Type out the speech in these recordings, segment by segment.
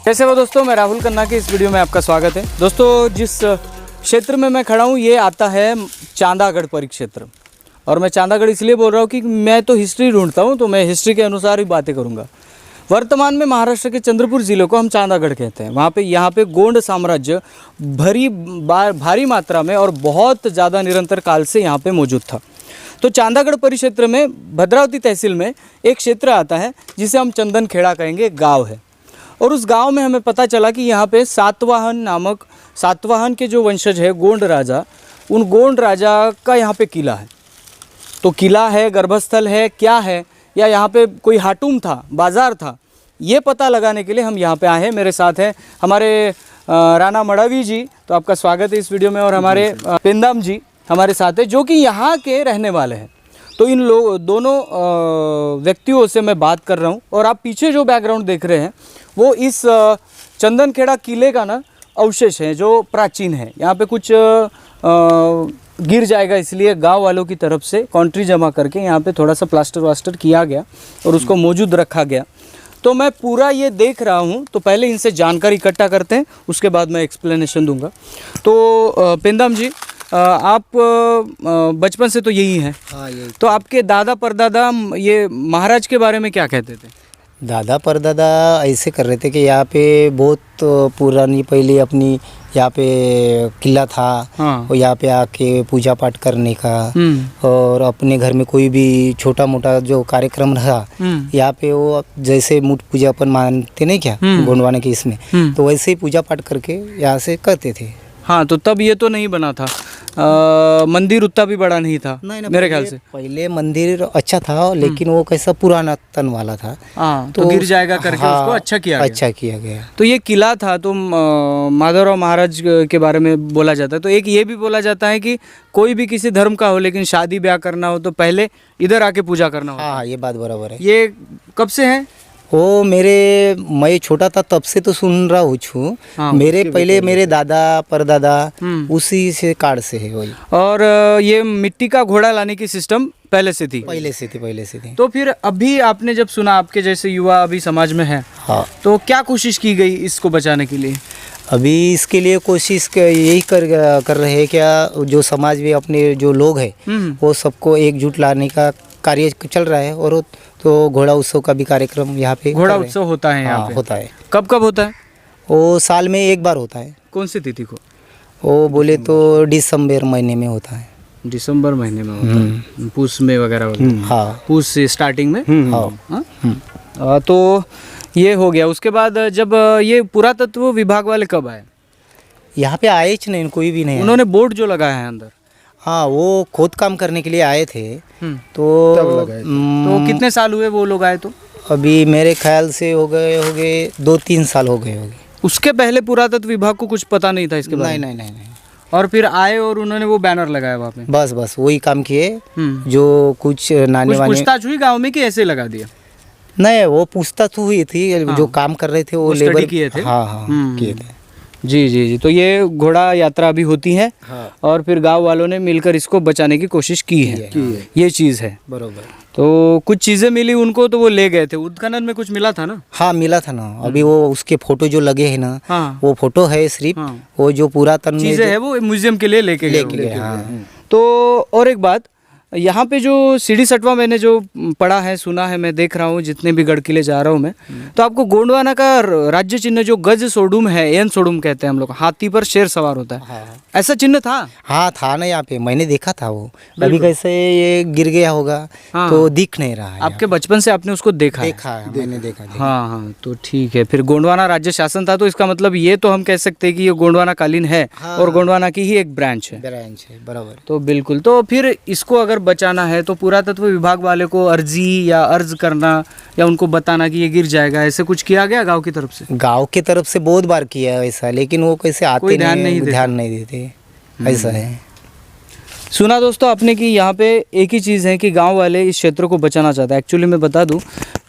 कैसे हो दोस्तों, मैं राहुल खन्ना के इस वीडियो में आपका स्वागत है। दोस्तों, जिस क्षेत्र में मैं खड़ा हूँ ये आता है चांदागढ़ परिक्षेत्र। और मैं चांदागढ़ इसलिए बोल रहा हूँ कि मैं तो हिस्ट्री ढूंढता हूँ, तो मैं हिस्ट्री के अनुसार ही बातें करूँगा। वर्तमान में महाराष्ट्र के चंद्रपुर ज़िले को हम चांदागढ़ कहते हैं। यहाँ पे गोंड साम्राज्य भारी मात्रा में और बहुत ज़्यादा निरंतर काल से यहाँ पे मौजूद था। तो चांदागढ़ परिक्षेत्र में भद्रावती तहसील में एक क्षेत्र आता है जिसे हम चंदन खेड़ा कहेंगे, गाँव है। और उस गांव में हमें पता चला कि यहाँ पे सातवाहन के जो वंशज है गोंड राजा, उन गोंड राजा का यहाँ पे किला है। तो किला है, गर्भस्थल है, क्या है, या यहाँ पे कोई हाटूम था, बाज़ार था, ये पता लगाने के लिए हम यहाँ पे आए हैं। मेरे साथ हैं हमारे राणा मडावी जी, तो आपका स्वागत है इस वीडियो में। और हमारे पेंदाम जी हमारे साथ है, जो कि यहाँ के रहने वाले हैं। तो इन दोनों व्यक्तियों से मैं बात कर रहा हूँ। और आप पीछे जो बैकग्राउंड देख रहे हैं वो इस चंदन खेड़ा किले का ना अवशेष है जो प्राचीन है। यहाँ पे कुछ गिर जाएगा इसलिए गांव वालों की तरफ से कॉन्ट्री जमा करके यहाँ पे थोड़ा सा प्लास्टर वास्टर किया गया और उसको मौजूद रखा गया। तो मैं पूरा ये देख रहा हूँ, तो पहले इनसे जानकारी इकट्ठा करते हैं, उसके बाद मैं एक्सप्लेनेशन दूंगा। तो पेंदाम जी, आप बचपन से तो यही हैं। हाँ, यही। तो आपके दादा परदादा ये महाराज के बारे में क्या कहते थे? दादा परदादा ऐसे कर रहे थे कि यहाँ पे बहुत पुरानी पहले अपनी यहाँ पे किला था। हाँ। और यहाँ पे आके पूजा पाठ करने का और अपने घर में कोई भी छोटा मोटा जो कार्यक्रम रहा यहाँ पे वो जैसे मूठ पूजा अपन मानते नहीं क्या गोंडवाना के इसमें, तो वैसे ही पूजा पाठ करके यहाँ से करते थे। हाँ, तो तब ये तो नहीं बना था, मंदिर उतना भी बड़ा नहीं था मेरे ख्याल से। पहले मंदिर अच्छा था लेकिन वो कैसा पुराना तन वाला था। हाँ, तो गिर जाएगा करके उसको अच्छा किया गया। तो ये किला था, तो माधवराव महाराज के बारे में बोला जाता है। तो एक ये भी बोला जाता है कि कोई भी किसी धर्म का हो लेकिन शादी ब्याह करना हो तो पहले इधर आके पूजा करना हो। हाँ, ये बात बराबर है। ये कब से है? वो मैं छोटा था तब से तो सुन रहा हूँ। हाँ, मेरे दादा परदादा उसी से काल से है वही। और ये मिट्टी का घोड़ा लाने की सिस्टम पहले से थी? पहले से थी। तो फिर अभी आपने जब सुना, आपके जैसे युवा अभी समाज में है, हाँ, तो क्या कोशिश की गई इसको बचाने के लिए? अभी इसके लिए कोशिश यही कर रहे हैं क्या, जो समाज में अपने जो लोग हैं वो सबको एकजुट लाने का कार्य चल रहा है। और तो घोड़ा उत्सव का भी कार्यक्रम यहाँ पे घोड़ा उत्सव होता है यहाँ पे? होता है। कब होता है? वो साल में एक बार होता है। कौन सी तिथि को? वो बोले तो दिसंबर महीने में होता है। दिसंबर महीने में होता है, पूस में वगैरह? हाँ, पूस से स्टार्टिंग में। हाँ। तो ये हो गया। उसके बाद जब ये पुरातत्व विभाग वाले कब आए यहाँ पे? आए ही नहीं, कोई भी नहीं। उन्होंने बोर्ड जो लगाया है अंदर, हाँ, वो खोद काम करने के लिए आए थे। तो कितने साल हुए वो लोग आए? तो अभी मेरे ख्याल से हो गए 2-3 साल हो गए होंगे। उसके पहले पुरातत्व विभाग को कुछ पता नहीं था इसके बारे में? नहीं। और फिर आए और उन्होंने वो बैनर लगाया वहाँ पे? बस वही काम किए। जो कुछ नानी वानी पूछताछ हुई गाँव में कि ऐसे लगा दिया? नहीं, वो पूछताछ हुई थी। हाँ। जो काम कर रहे थे वो लेबर किए थे। हाँ, किए थे। जी। तो ये घोड़ा यात्रा भी होती है। हाँ। और फिर गांव वालों ने मिलकर इसको बचाने की कोशिश की है। ये चीज़ है बरोबर। तो कुछ चीज़ें मिली उनको, तो वो ले गए थे। उत्खनन में कुछ मिला था ना? हाँ, मिला था ना। अभी वो उसके फोटो जो लगे हैं ना, हाँ, वो फोटो है सिर्फ। हाँ। वो जो पुरातन चीज़ें है वो म्यूजियम के लिए लेके गए। हाँ। तो और एक बात, यहाँ पे जो सीढ़ी सटवा मैंने जो पढ़ा है, सुना है, मैं देख रहा हूँ जितने भी गढ़ किले जा रहा हूँ मैं, तो आपको गोंडवाना का राज्य चिन्ह जो गज सोडुम है, एन सोडुम कहते हैं हम लोग, हाथी पर शेर सवार होता है। हाँ। ऐसा चिन्ह था? हाँ, था ना यहाँ पे, मैंने देखा था वो। अभी कैसे ये गिर गया होगा। हाँ। तो दिख नहीं रहा है। आपके बचपन से आपने उसको देखा है? मैंने देखा। हाँ, तो ठीक है। फिर गोंडवाना राज्य शासन था, तो इसका मतलब ये तो हम कह सकते हैं कि ये गोंडवाना कालीन है। हाँ। और गोंडवाना की ही एक ब्रांच है बराबर। तो बिल्कुल। तो फिर इसको अगर बचाना है तो पुरातत्व विभाग वाले को अर्ज करना या उनको बताना कि ये गिर जाएगा, ऐसे कुछ किया गया गांव की तरफ से? गांव की तरफ से बहुत बार किया है ऐसा, लेकिन वो कैसे आते ध्यान नहीं देते। ऐसा है। सुना दोस्तों आपने कि यहाँ पे एक ही चीज़ है कि गांव वाले इस क्षेत्र को बचाना चाहते हैं। एक्चुअली मैं बता दूं,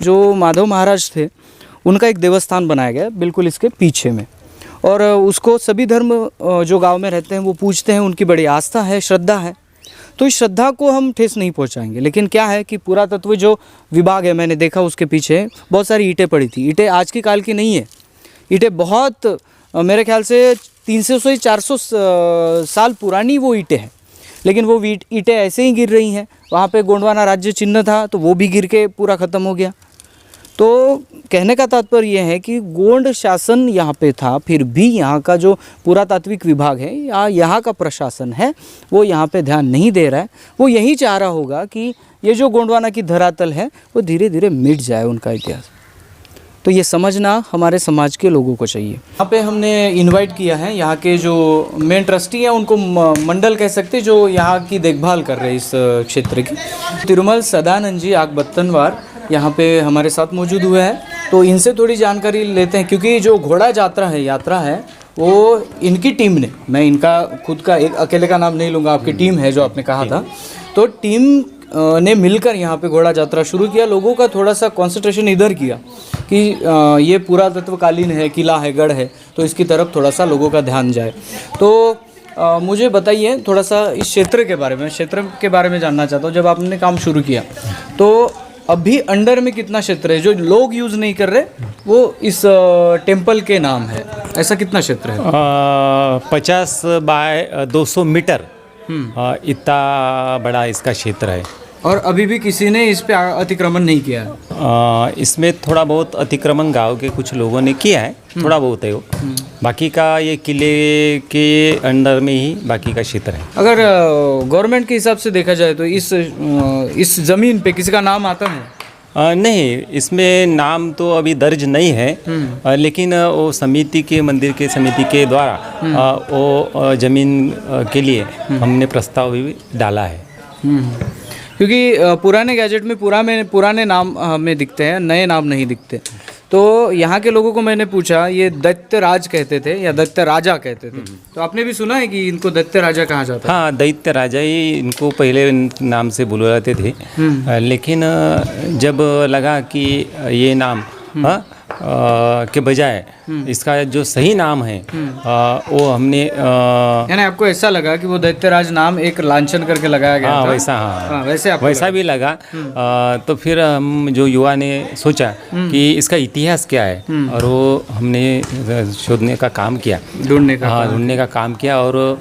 जो माधव महाराज थे उनका एक देवस्थान बनाया गया बिल्कुल इसके पीछे में, और उसको सभी धर्म जो गांव में रहते हैं वो पूजते हैं, उनकी बड़ी आस्था है, श्रद्धा है। तो इस श्रद्धा को हम ठेस नहीं पहुंचाएंगे। लेकिन क्या है कि पुरातत्व जो विभाग है, मैंने देखा उसके पीछे बहुत सारी ईंटें पड़ी थी। ईंटें आज के काल की नहीं है, ईंटें बहुत मेरे ख्याल से 300 से 400 साल पुरानी वो ईंटें हैं, लेकिन वो ईंटें ऐसे ही गिर रही हैं। वहाँ पे गोंडवाना राज्य चिन्ह था तो वो भी गिर के पूरा ख़त्म हो गया। तो कहने का तात्पर्य यह है कि गोंड शासन यहाँ पे था, फिर भी यहाँ का जो पुरातात्विक विभाग है या यहाँ का प्रशासन है वो यहाँ पे ध्यान नहीं दे रहा है। वो यही चाह रहा होगा कि ये जो गोंडवाना की धरातल है वो धीरे धीरे मिट जाए उनका इतिहास। तो ये समझना हमारे समाज के लोगों को चाहिए। यहाँ पे हमने इनवाइट किया है यहाँ के जो मेन ट्रस्टी हैं, उनको मंडल कह सकते हैं, जो यहाँ की देखभाल कर रहे हैं इस क्षेत्र की। तिरुमल सदानंद जी आगबत्तनवार यहाँ पे हमारे साथ मौजूद हुए हैं, तो इनसे थोड़ी जानकारी लेते हैं, क्योंकि जो घोड़ा यात्रा है वो इनकी टीम ने, मैं इनका खुद का एक अकेले का नाम नहीं लूँगा, आपकी टीम है जो आपने कहा था, तो टीम ने मिलकर यहाँ पे घोड़ा यात्रा शुरू किया। लोगों का थोड़ा सा कंसंट्रेशन इधर किया कि ये पुरातत्वकालीन है, किला है, गढ़ है, तो इसकी तरफ थोड़ा सा लोगों का ध्यान जाए। तो मुझे बताइए थोड़ा सा इस क्षेत्र के बारे में जानना चाहता हूँ। जब आपने काम शुरू किया तो अभी अंडर में कितना क्षेत्र है जो लोग यूज़ नहीं कर रहे, वो इस टेम्पल के नाम है, ऐसा कितना क्षेत्र है? 50 बाय 200 मीटर इतना बड़ा इसका क्षेत्र है। और अभी भी किसी ने इस पे अतिक्रमण नहीं किया है? इसमें थोड़ा बहुत अतिक्रमण गांव के कुछ लोगों ने किया है, थोड़ा बहुत है वो, बाकी का ये किले के अंडर में ही बाकी का क्षेत्र है। अगर गवर्नमेंट के हिसाब से देखा जाए तो इस ज़मीन पे किसी का नाम आता है? नहीं, इसमें नाम तो अभी दर्ज नहीं है, लेकिन वो मंदिर के समिति के द्वारा वो ज़मीन के लिए हमने प्रस्ताव भी डाला है। क्योंकि पुराने गैजेट में पुराने नाम हमें दिखते हैं, नए नाम नहीं दिखते। तो यहाँ के लोगों को मैंने पूछा, ये दैत्य राज कहते थे या दैत्य राजा कहते थे, तो आपने भी सुना है कि इनको दैत्य राजा कहा जाता है? हाँ, दैत्य राजा ही इनको पहले नाम से बुलाते थे, लेकिन जब लगा कि ये नाम के बजाय इसका जो सही नाम है वो हमने यानी आपको ऐसा लगा कि वो दैत्यराज नाम एक लांछन करके लगाया गया था? वैसा, वैसा भी लगा। तो फिर हम जो युवा ने सोचा कि इसका इतिहास क्या है, और वो हमने शोधने का काम किया, ढूंढने का काम किया, और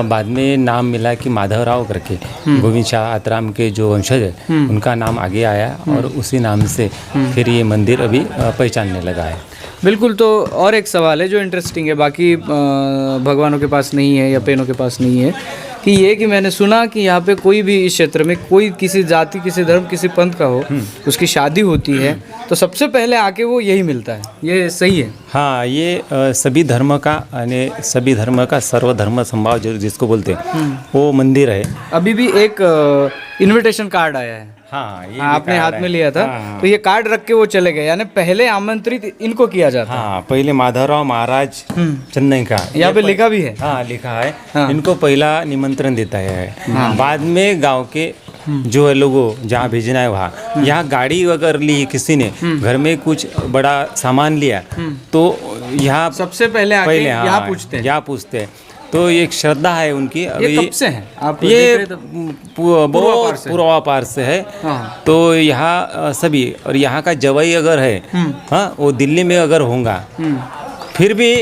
बाद में नाम मिला कि माधवराव करके गोविंद शाह आतराम के जो वंशज है उनका नाम आगे आया, और उसी नाम से फिर ये मंदिर अभी पहचानने लगा है। बिल्कुल। तो और एक सवाल है जो इंटरेस्टिंग है, बाकी भगवानों के पास नहीं है या पेनों के पास नहीं है, कि ये कि मैंने सुना कि यहाँ पे कोई भी इस क्षेत्र में कोई किसी जाति, किसी धर्म, किसी पंथ का हो, उसकी शादी होती है तो सबसे पहले आके वो यही मिलता है, ये सही है? हाँ, ये सभी धर्म का सर्वधर्म संभाव जिसको बोलते हैं वो मंदिर है। अभी भी एक इनविटेशन कार्ड आया है, हाँ, ये आपने हाथ में लिया था। तो ये कार्ड रख के वो चले गए, यानी पहले आमंत्रित इनको किया जाता है। हाँ, पहले माधवराव महाराज चेन्नई का यहाँ पे लिखा भी है। हाँ, लिखा है। इनको पहला निमंत्रण देता है, बाद में गांव के जो है लोगों जहाँ भेजना है वहाँ, यहाँ गाड़ी अगर ली किसी ने, घर में कुछ बड़ा सामान लिया तो यहाँ सबसे पहले यहाँ पूछते हैं। तो एक श्रद्धा है उनकी। ये कब से है? आप ये बहुत पूर्वापार से है। हाँ। तो यहाँ सभी, और यहाँ का जवाई अगर है, हाँ, वो दिल्ली में अगर होगा, फिर भी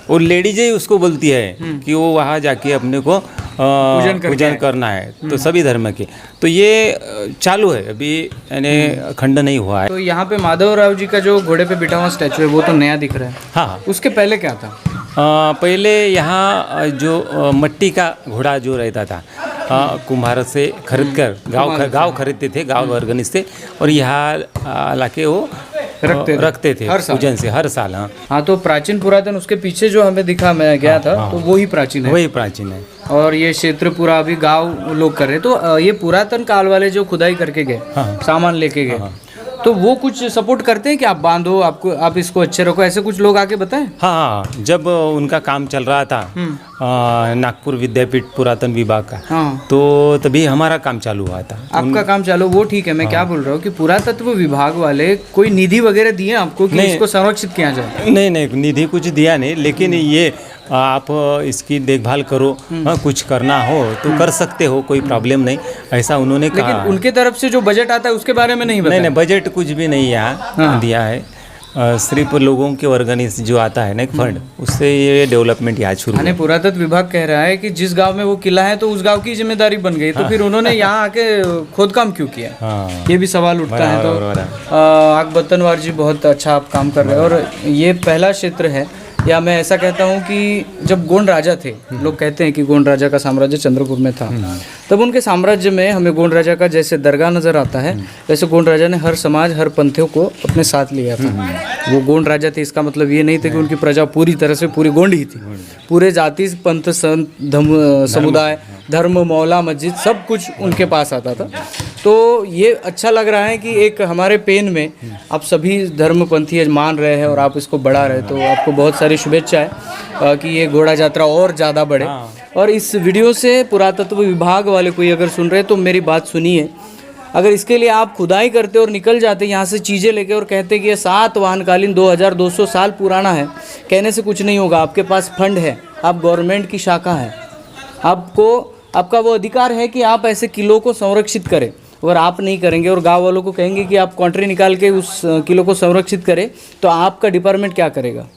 वो लेडीज ही उसको बोलती है कि वो वहाँ जाके अपने को पूजन करना है। तो सभी धर्म के, तो ये चालू है अभी, यानी खंड नहीं हुआ है। तो यहाँ पे माधवराव जी का जो घोड़े पे बिठा हुआ स्टैचू है वो तो नया दिख रहा है। हाँ, उसके पहले क्या था? पहले यहाँ जो मट्टी का घोड़ा जो रहता था, कुम्हार से खरीद कर गाँव खरीदते थे, गाँव ऑर्गेनिक से, और यहाँ लाके वो रखते थे पूजन से हर साल। हाँ, तो प्राचीन पुरातन उसके पीछे जो हमें दिखा, मैं गया था, तो वही प्राचीन है। वही प्राचीन है। और ये क्षेत्र पूरा अभी गांव लोग कर रहे हैं। तो ये पुरातन काल वाले जो खुदाई करके गए, सामान लेके गए, तो वो कुछ सपोर्ट करते हैं कि आप बांधो, आप इसको अच्छे रखो, ऐसे कुछ लोग आके बताएं? हाँ, जब उनका काम चल रहा था नागपुर विद्यापीठ पुरातन विभाग का, तो तभी हमारा काम चालू हुआ था। आपका काम चालू, वो ठीक है। मैं क्या बोल रहा हूँ कि पुरातत्व विभाग वाले कोई निधि वगैरह दिए आपको कि इसको संरक्षित किया जाए? नहीं, निधि कुछ दिया नहीं, लेकिन ये आप इसकी देखभाल करो, कुछ करना हो तो कर सकते हो, कोई प्रॉब्लम नहीं, ऐसा उन्होंने कहा। लेकिन उनके तरफ से जो बजट आता है उसके बारे में नहीं बताया? नहीं, बजट कुछ भी नहीं यहाँ दिया है। सिर्फ लोगों के ऑर्गेनाइज जो आता है ना एक फंड, उससे ये डेवलपमेंट यहाँ शुरू यानी हुआ। पुरातत्व विभाग कह रहा है कि जिस गांव में वो किला है तो उस गांव की जिम्मेदारी बन गई, तो फिर उन्होंने यहाँ आके खोदकाम क्यों किया? हाँ, ये भी सवाल उठता है। तो बराबर। आग बतनवार जी बहुत अच्छा आप काम कर रहे हैं, और ये पहला क्षेत्र है, या मैं ऐसा कहता हूँ कि जब गोंड राजा थे, लोग कहते हैं कि गोंड राजा का साम्राज्य चंद्रपुर में था, तब उनके साम्राज्य में हमें गोंड राजा का जैसे दरगाह नज़र आता है, वैसे गोंड राजा ने हर समाज हर पंथों को अपने साथ लिया था। वो गोंड राजा थे, इसका मतलब ये नहीं था कि उनकी प्रजा पूरी तरह से पूरी गोंड ही थी। पूरे जाति पंथ समुदाय धर्म मौला मस्जिद सब कुछ उनके पास आता था। तो ये अच्छा लग रहा है कि एक हमारे पेन में आप सभी धर्मपंथी मान रहे हैं और आप इसको बढ़ा रहे हैं, तो आपको बहुत सारी शुभेच्छाएं कि ये घोड़ा यात्रा और ज़्यादा बढ़े। और इस वीडियो से पुरातत्व विभाग वाले कोई अगर सुन रहे हैं तो मेरी बात सुनिए, अगर इसके लिए आप खुदाई करते और निकल जाते यहाँ से चीज़ें लेके और कहते कि ये सातवाहनकालीन 2200 साल पुराना है, कहने से कुछ नहीं होगा। आपके पास फंड है, आप गवर्नमेंट की शाखा है, आपका वो अधिकार है कि आप ऐसे किलों को संरक्षित करें। अगर आप नहीं करेंगे और गांव वालों को कहेंगे कि आप कॉन्ट्री निकाल के उस किलो को संरक्षित करें, तो आपका डिपार्टमेंट क्या करेगा?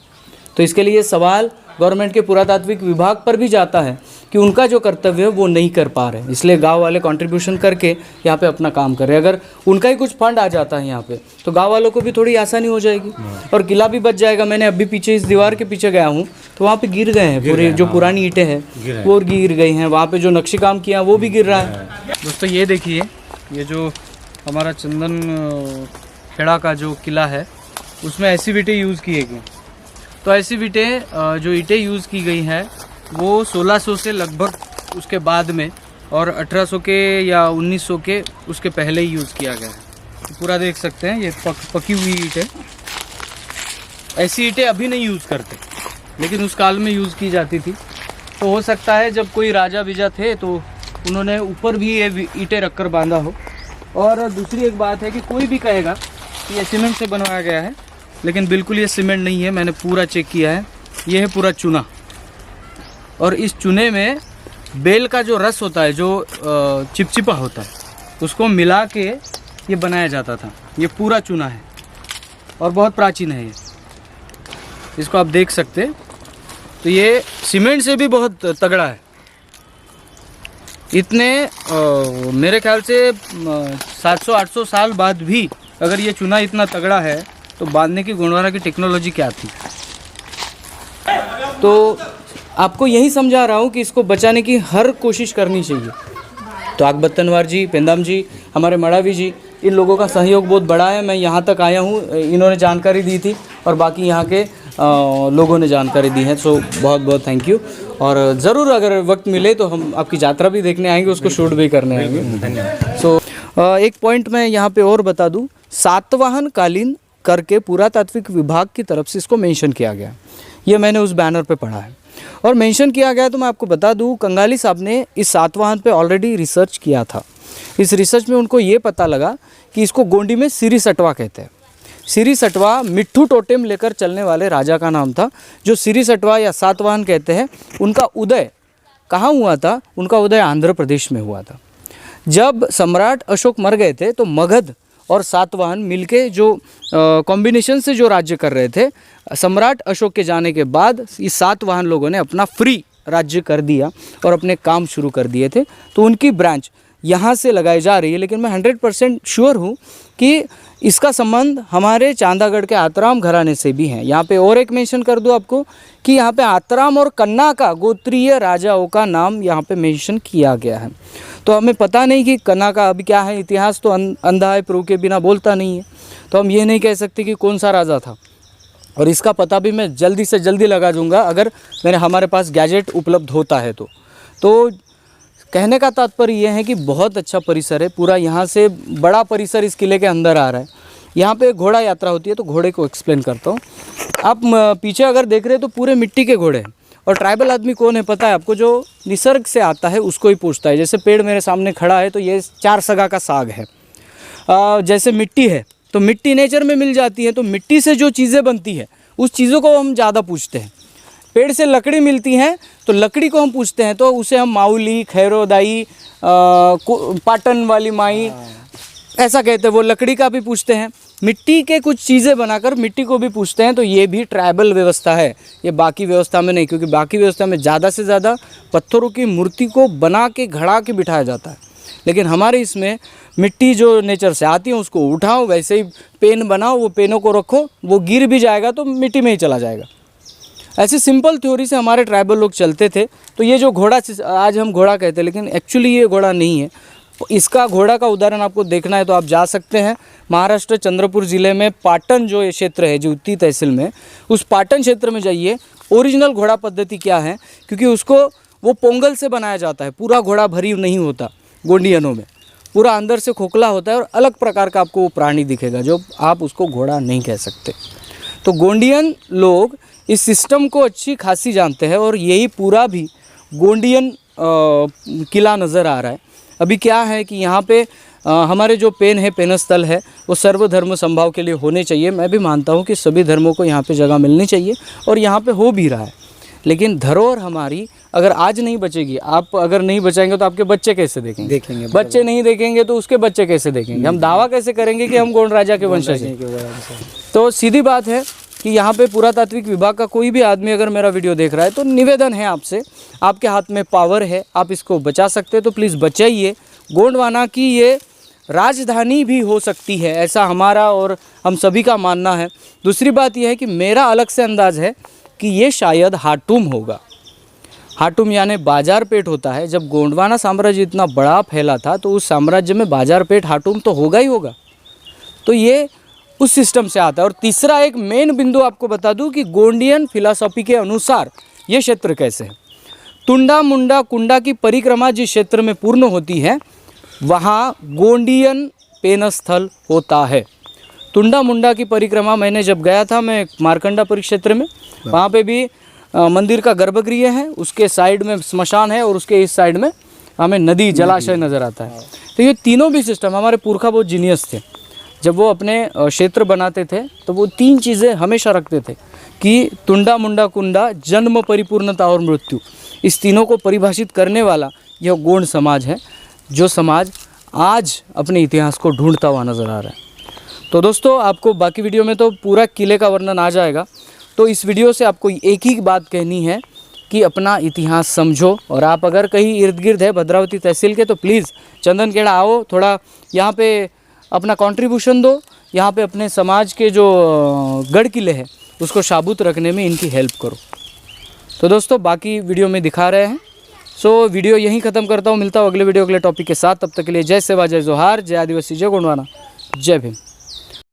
तो इसके लिए सवाल गवर्नमेंट के पुरातात्विक विभाग पर भी जाता है कि उनका जो कर्तव्य है वो नहीं कर पा रहे, इसलिए गांव वाले कंट्रीब्यूशन करके यहाँ पे अपना काम कर रहे हैं। अगर उनका ही कुछ फंड आ जाता है यहाँ पे तो गांव वालों को भी थोड़ी आसानी हो जाएगी और किला भी बच जाएगा। मैंने अभी पीछे इस दीवार के पीछे गया हूँ तो वहाँ पे गिर गए हैं पूरे, जो पुरानी ईंटें हैं वो गिर गई हैं, वहाँ पे जो नक्शी काम किया वो भी गिर रहा है। दोस्तों ये देखिए, ये जो हमारा चंदन खेड़ा का जो किला है उसमें ऐसी ईंटें यूज़ किए गए। तो ऐसी ईंटें जो ईंटें यूज़ की गई हैं वो 1600 से लगभग उसके बाद में और 1800 के या 1900 के उसके पहले ही यूज़ किया गया है। पूरा देख सकते हैं ये पकी हुई ईंटें। ऐसी ईंटें अभी नहीं यूज़ करते लेकिन उस काल में यूज़ की जाती थी। तो हो सकता है जब कोई राजा विजा थे तो उन्होंने ऊपर भी ये ईंटें रखकर बांधा हो। और दूसरी एक बात है कि कोई भी कहेगा कि ये सीमेंट से बनवाया गया है, लेकिन बिल्कुल ये सीमेंट नहीं है। मैंने पूरा चेक किया है, ये है पूरा चूना। और इस चूने में बेल का जो रस होता है, जो चिपचिपा होता है, उसको मिला के ये बनाया जाता था। ये पूरा चूना है और बहुत प्राचीन है ये, इसको आप देख सकते हैं। तो ये सीमेंट से भी बहुत तगड़ा है। इतने मेरे ख्याल से 700-800 साल बाद भी अगर ये चूना इतना तगड़ा है तो बांधने की गोंडवाना की टेक्नोलॉजी क्या थी। तो आपको यही समझा रहा हूँ कि इसको बचाने की हर कोशिश करनी चाहिए। तो आग बत्तनवार जी, पेंदाम जी, हमारे मड़ावी जी, इन लोगों का सहयोग बहुत बड़ा है। मैं यहाँ तक आया हूँ, इन्होंने जानकारी दी थी और बाकी यहाँ के लोगों ने जानकारी दी है। सो बहुत बहुत थैंक यू। और ज़रूर अगर वक्त मिले तो हम आपकी यात्रा भी देखने आएंगे, उसको शूट भी करने आएंगे। धन्यवाद। सो एक पॉइंट मैं यहाँ पे और बता दूँ, सातवाहन कालीन करके पुरातात्विक विभाग की तरफ से इसको मेंशन किया गया। ये मैंने उस बैनर पे पढ़ा है और मेंशन किया गया। तो मैं आपको बता दूं, कंगाली साहब ने इस सातवाहन पे ऑलरेडी रिसर्च किया था। इस रिसर्च में उनको ये पता लगा कि इसको गोंडी में सिरी सटवा कहते हैं। सिरी सटवा मिट्ठू टोटेम लेकर चलने वाले राजा का नाम था, जो सिरी सटवा या सातवाहन कहते हैं। उनका उदय कहाँ हुआ था? उनका उदय आंध्र प्रदेश में हुआ था। जब सम्राट अशोक मर गए थे तो मगध और सातवाहन मिलके जो कॉम्बिनेशन से जो राज्य कर रहे थे, सम्राट अशोक के जाने के बाद इस सातवाहन लोगों ने अपना फ्री राज्य कर दिया और अपने काम शुरू कर दिए थे। तो उनकी ब्रांच यहाँ से लगाई जा रही है। लेकिन मैं 100% श्योर हूँ कि इसका संबंध हमारे चांदागढ़ के आतराम घराने से भी है। यहाँ पे और एक मेंशन कर दूँ आपको कि यहाँ पे आतराम और कन्ना का गोत्रीय राजाओं का नाम यहाँ पे मेंशन किया गया है। तो हमें पता नहीं कि कन्ना का अभी क्या है। इतिहास तो अंधा है, प्रूफ के बिना बोलता नहीं है। तो हम ये नहीं कह सकते कि कौन सा राजा था। और इसका पता भी मैं जल्दी से जल्दी लगा दूंगा अगर हमारे पास गैजेट उपलब्ध होता है तो कहने का तात्पर्य यह है कि बहुत अच्छा परिसर है पूरा। यहाँ से बड़ा परिसर इस किले के अंदर आ रहा है। यहाँ पे घोड़ा यात्रा होती है, तो घोड़े को एक्सप्लेन करता हूँ। आप पीछे अगर देख रहे हैं तो पूरे मिट्टी के घोड़े हैं। और ट्राइबल आदमी कौन है पता है आपको? जो निसर्ग से आता है उसको ही पूछता है। जैसे पेड़ मेरे सामने खड़ा है तो ये 4 सगा का साग है। जैसे मिट्टी है तो मिट्टी नेचर में मिल जाती है, तो मिट्टी से जो चीज़ें बनती है उस चीज़ों को हम ज़्यादा पूछते हैं। पेड़ से लकड़ी मिलती है तो लकड़ी को हम पूछते हैं, तो उसे हम माउली, खैरोदाई, पाटन वाली माई, ऐसा कहते हैं। वो लकड़ी का भी पूछते हैं, मिट्टी के कुछ चीज़ें बनाकर मिट्टी को भी पूछते हैं। तो ये भी ट्राइबल व्यवस्था है, ये बाकी व्यवस्था में नहीं, क्योंकि बाकी व्यवस्था में ज़्यादा से ज़्यादा पत्थरों की मूर्ति को बना के घड़ा के बिठाया जाता है। लेकिन हमारे इसमें मिट्टी जो नेचर से आती है उसको उठाओ, वैसे ही पेन बनाओ, वो पेनों को रखो, वो गिर भी जाएगा तो मिट्टी में ही चला जाएगा। ऐसे सिंपल थ्योरी से हमारे ट्राइबल लोग चलते थे। तो ये जो घोड़ा, आज हम घोड़ा कहते हैं लेकिन एक्चुअली ये घोड़ा नहीं है। इसका घोड़ा का उदाहरण आपको देखना है तो आप जा सकते हैं महाराष्ट्र चंद्रपुर ज़िले में पाटन जो ये क्षेत्र है, जो उत्ती तहसील में, उस पाटन क्षेत्र में जाइए। ओरिजिनल घोड़ा पद्धति क्या है, क्योंकि उसको वो पोंगल से बनाया जाता है, पूरा घोड़ा भरी नहीं होता। गोंडियनों में पूरा अंदर से खोखला होता है और अलग प्रकार का आपको वो प्राणी दिखेगा, जो आप उसको घोड़ा नहीं कह सकते। तो गोंडियन लोग इस सिस्टम को अच्छी खासी जानते हैं और यही पूरा भी गोंडियन किला नज़र आ रहा है। अभी क्या है कि यहाँ पे हमारे जो पेन है, पेनस्थल है, वो सर्वधर्म संभाव के लिए होने चाहिए। मैं भी मानता हूँ कि सभी धर्मों को यहाँ पे जगह मिलनी चाहिए और यहाँ पे हो भी रहा है। लेकिन धरोहर हमारी अगर आज नहीं बचेगी, आप अगर नहीं बचाएंगे तो आपके बच्चे कैसे देखेंगे? बच्चे नहीं देखेंगे तो उसके बच्चे कैसे देखेंगे? हम दावा कैसे करेंगे कि हम गोंड राजा के वंशज हैं? तो सीधी बात है कि यहाँ पे पुरातात्विक विभाग का कोई भी आदमी अगर मेरा वीडियो देख रहा है तो निवेदन है आपसे, आपके हाथ में पावर है, आप इसको बचा सकते हैं तो प्लीज़ बचाइए। गोंडवाना की ये राजधानी भी हो सकती है, ऐसा हमारा और हम सभी का मानना है। दूसरी बात यह है कि मेरा अलग से अंदाज़ है कि ये शायद हाटुम होगा। हाटुम यानी बाजार पेट होता है। जब गोंडवाना साम्राज्य इतना बड़ा फैला था तो उस साम्राज्य में बाजार पेट हाटुम तो होगा ही होगा। तो ये उस सिस्टम से आता है। और तीसरा एक मेन बिंदु आपको बता दूं कि गोंडियन फिलॉसफी के अनुसार ये क्षेत्र कैसे है। तुंडा मुंडा कुंडा की परिक्रमा जिस क्षेत्र में पूर्ण होती है वहाँ गोंडियन पेनस्थल होता है। तुंडा मुंडा की परिक्रमा मैंने जब गया था मैं मारकंडा परिक्षेत्र में, वहाँ पे भी मंदिर का गर्भगृह है, उसके साइड में स्मशान है और उसके इस साइड में हमें नदी जलाशय नज़र आता है। तो ये तीनों भी सिस्टम, हमारे पुरखा बहुत जीनियस थे। जब वो अपने क्षेत्र बनाते थे तो वो तीन चीज़ें हमेशा रखते थे कि तुंडा मुंडा कुंडा, जन्म, परिपूर्णता और मृत्यु। इस तीनों को परिभाषित करने वाला यह गोंड समाज है, जो समाज आज अपने इतिहास को ढूंढता हुआ नज़र आ रहा है। तो दोस्तों, आपको बाकी वीडियो में तो पूरा किले का वर्णन आ जाएगा। तो इस वीडियो से आपको एक ही बात कहनी है कि अपना इतिहास समझो। और आप अगर कहीं इर्द गिर्द है भद्रावती तहसील के तो प्लीज़ चंदनखेड़ा आओ, थोड़ा यहाँ पे अपना कंट्रीब्यूशन दो। यहाँ पे अपने समाज के जो गढ़ किले हैं उसको शाबूत रखने में इनकी हेल्प करो। तो दोस्तों, बाकी वीडियो में दिखा रहे हैं। सो वीडियो यहीं ख़त्म करता हूँ, मिलता हूँ अगले वीडियो अगले टॉपिक के साथ। तब तक के लिए जय सेवा, जय जोहार, जय आदिवासी, जय गोंडवाना, जय भीम।